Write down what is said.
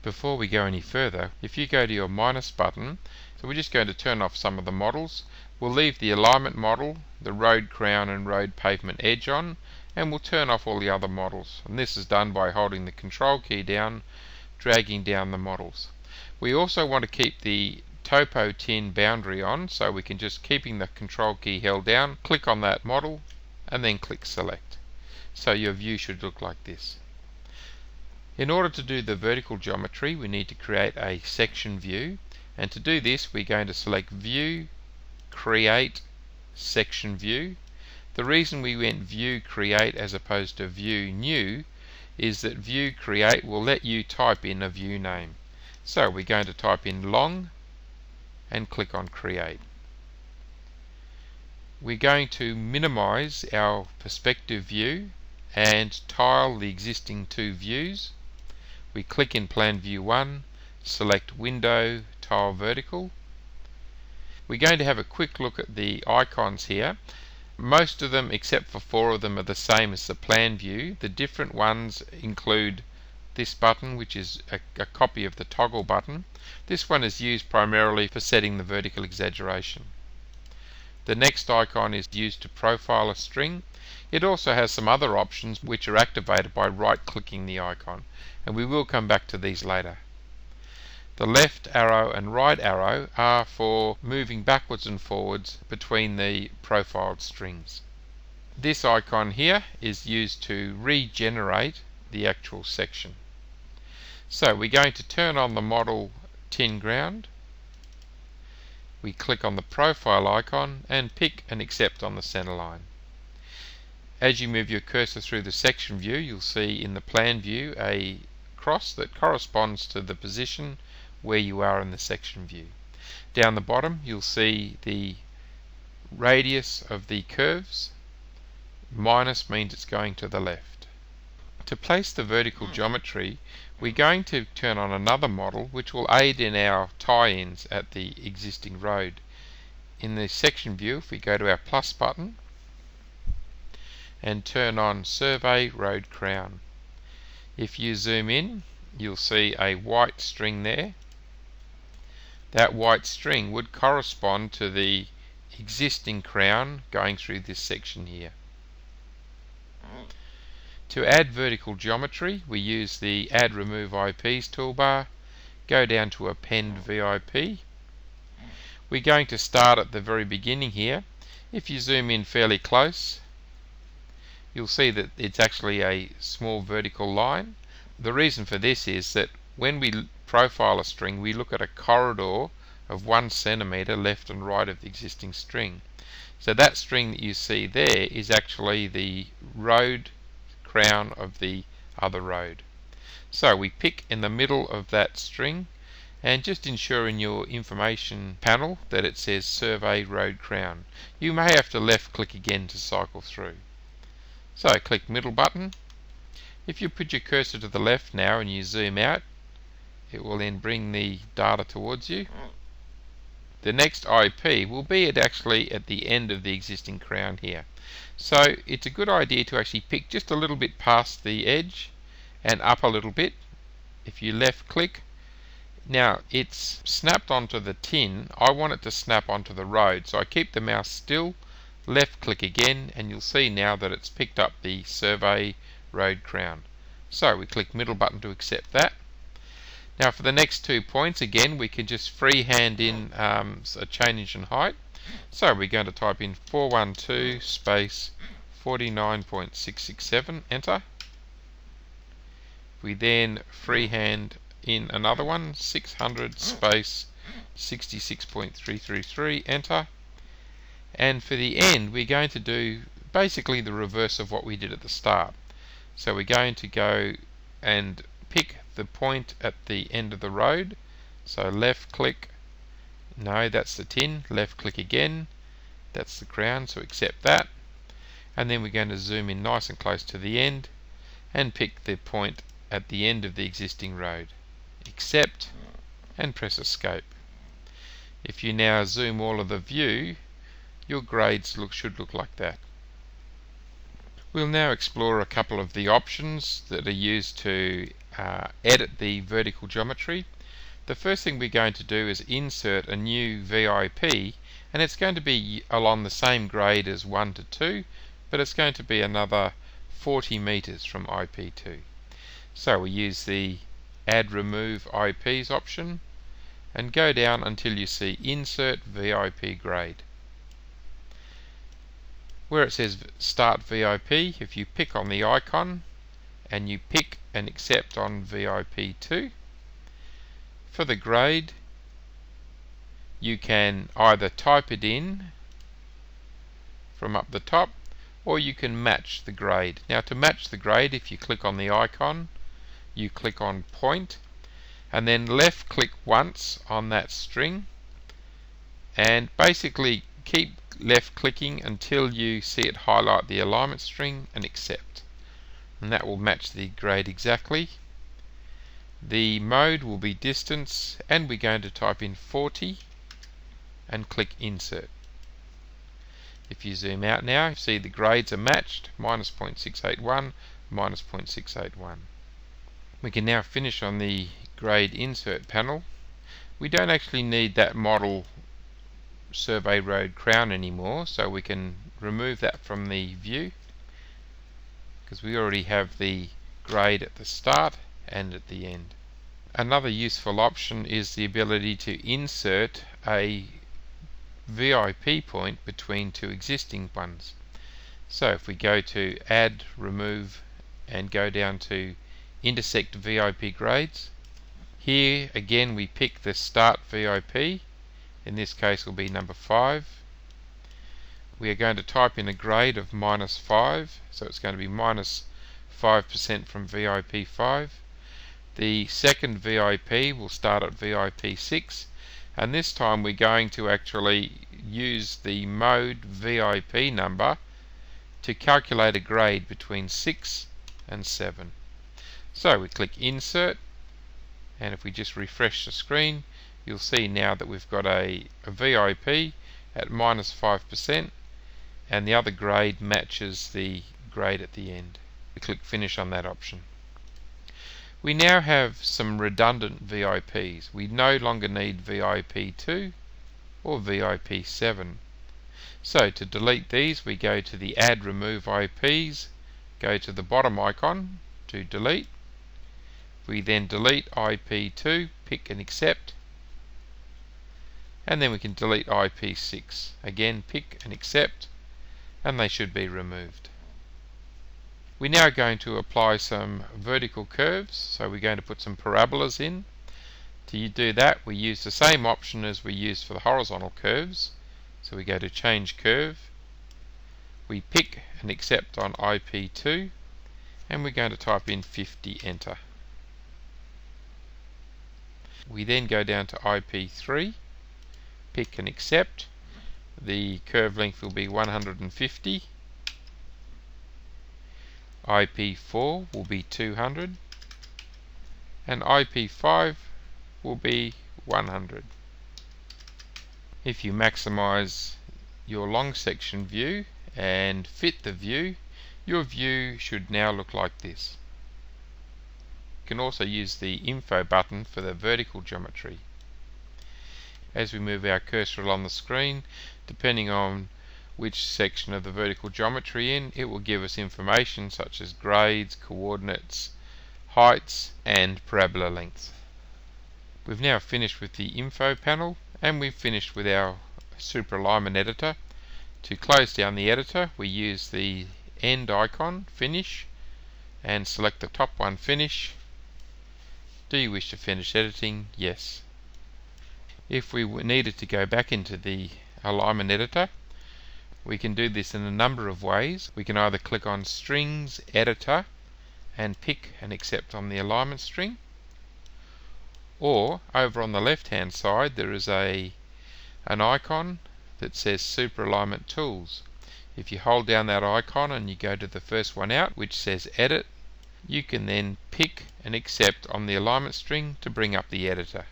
Before we go any further, if you go to your minus button, so we're just going to turn off some of the models. We'll leave the alignment model, the road crown and road pavement edge on, and we'll turn off all the other models. And this is done by holding the control key down, dragging down the models. We also want to keep the topo tin boundary on, so we can just, keeping the control key held down, click on that model and then click select. So your view should look like this. In order to do the vertical geometry, we need to create a section view, and to do this we're going to select View, Create, Section View. The reason we went View Create as opposed to View New is that View Create will let you type in a view name. So we're going to type in long and click on Create. We're going to minimize our perspective view and tile the existing two views. We click in Plan View 1, select Window, Tile Vertical. We're going to have a quick look at the icons here. Most of them, except for 4 of them, are the same as the plan view. The different ones include this button, which is a copy of the toggle button. This one is used primarily for setting the vertical exaggeration. The next icon is used to profile a string. It also has some other options which are activated by right-clicking the icon, and we will come back to these later. The left arrow and right arrow are for moving backwards and forwards between the profiled strings. This icon here is used to regenerate the actual section. So we're going to turn on the model tin ground. We click on the profile icon and pick and accept on the center line. As you move your cursor through the section view, you'll see in the plan view a cross that corresponds to the position where you are in the section view. Down the bottom you'll see the radius of the curves. Minus means it's going to the left. To place the vertical geometry, we're going to turn on another model which will aid in our tie-ins at the existing road. In the section view, if we go to our plus button and turn on Survey Road Crown, if you zoom in, you'll see a white string there. That white string would correspond to the existing crown going through this section here. To add vertical geometry, we use the Add Remove IPs toolbar, go down to Append VIP. We're going to start at the very beginning here. If you zoom in fairly close, you'll see that it's actually a small vertical line. The reason for this is that when we profile a string, we look at a corridor of 1 centimeter left and right of the existing string. So that string that you see there is actually the road crown of the other road. So we pick in the middle of that string and just ensure in your information panel that it says Survey Road Crown. You may have to left click again to cycle through. So click middle button. If you put your cursor to the left now and you zoom out, it will then bring the data towards you. The next IP will be actually at the end of the existing crown here. So it's a good idea to actually pick just a little bit past the edge and up a little bit. If you left click, now it's snapped onto the tin. I want it to snap onto the road, so I keep the mouse still, left click again, and you'll see now that it's picked up the Survey Road Crown. So we click middle button to accept that. Now for the next 2 points, again we can just freehand in a change in height. So we're going to type in 412 space 49.667, enter. We then freehand in another one, 600 space 66.333, enter. And for the end we're going to do basically the reverse of what we did at the start. So we're going to go and pick the point at the end of the road. So left click, no, that's the tin, left click again, that's the crown, so accept that. And then we're going to zoom in nice and close to the end and pick the point at the end of the existing road. Accept and press escape. If you now zoom all of the view, your grades should look like that. We'll now explore a couple of the options that are used to edit the vertical geometry, the first thing we're going to do is insert a new VIP, and it's going to be along the same grade as 1 to 2, but it's going to be another 40 meters from IP2. So we use the Add Remove IPs option and go down until you see Insert VIP Grade. Where it says Start VIP, if you pick on the icon and you pick and accept on VIP2, for the grade you can either type it in from up the top, or you can match the grade. Now, to match the grade, if you click on the icon, you click on point and then left click once on that string, and basically keep left clicking until you see it highlight the alignment string and accept, and that will match the grade exactly. The mode will be distance, and we're going to type in 40 and click insert. If you zoom out now, you see the grades are matched, minus 0.681, minus 0.681. We can now finish on the grade insert panel. We don't actually need that model survey road crown anymore, so we can remove that from the view because we already have the grade at the start and at the end. Another useful option is the ability to insert a VIP point between two existing ones. So if we go to Add, Remove and go down to Intersect VIP Grades, here again we pick the Start VIP, in this case will be number 5. We are going to type in a grade of -5, so it's going to be minus 5% from VIP 5. The second VIP will start at VIP 6, and this time we're going to actually use the mode VIP number to calculate a grade between 6 and 7. So we click Insert, and if we just refresh the screen, you'll see now that we've got a VIP at -5%, and the other grade matches the grade at the end. We click Finish on that option. We now have some redundant VIPs. We no longer need VIP2 or VIP7. So to delete these, we go to the Add Remove IPs, go to the bottom icon to delete. We then delete IP2, pick and accept, and then we can delete IP6. Again, pick and accept, and they should be removed. We're now going to apply some vertical curves, so we're going to put some parabolas in. To do that, we use the same option as we used for the horizontal curves. So we go to Change Curve, we pick and accept on IP2, and we're going to type in 50, enter. We then go down to IP3, pick and accept. The curve length will be 150. IP4 will be 200, and IP5 will be 100. If you maximize your long section view and fit the view, your view should now look like this. You can also use the info button for the vertical geometry. As we move our cursor along the screen, depending on which section of the vertical geometry it will give us information such as grades, coordinates, heights and parabola lengths. We've now finished with the info panel, and we've finished with our super alignment editor. To close down the editor, we use the end icon, finish, and select the top one, finish. Do you wish to finish editing? Yes. If we needed to go back into the alignment editor, we can do this in a number of ways. We can either click on Strings Editor and pick and accept on the alignment string, or over on the left hand side there is an icon that says Super Alignment Tools. If you hold down that icon and you go to the first one out, which says Edit, you can then pick and accept on the alignment string to bring up the editor.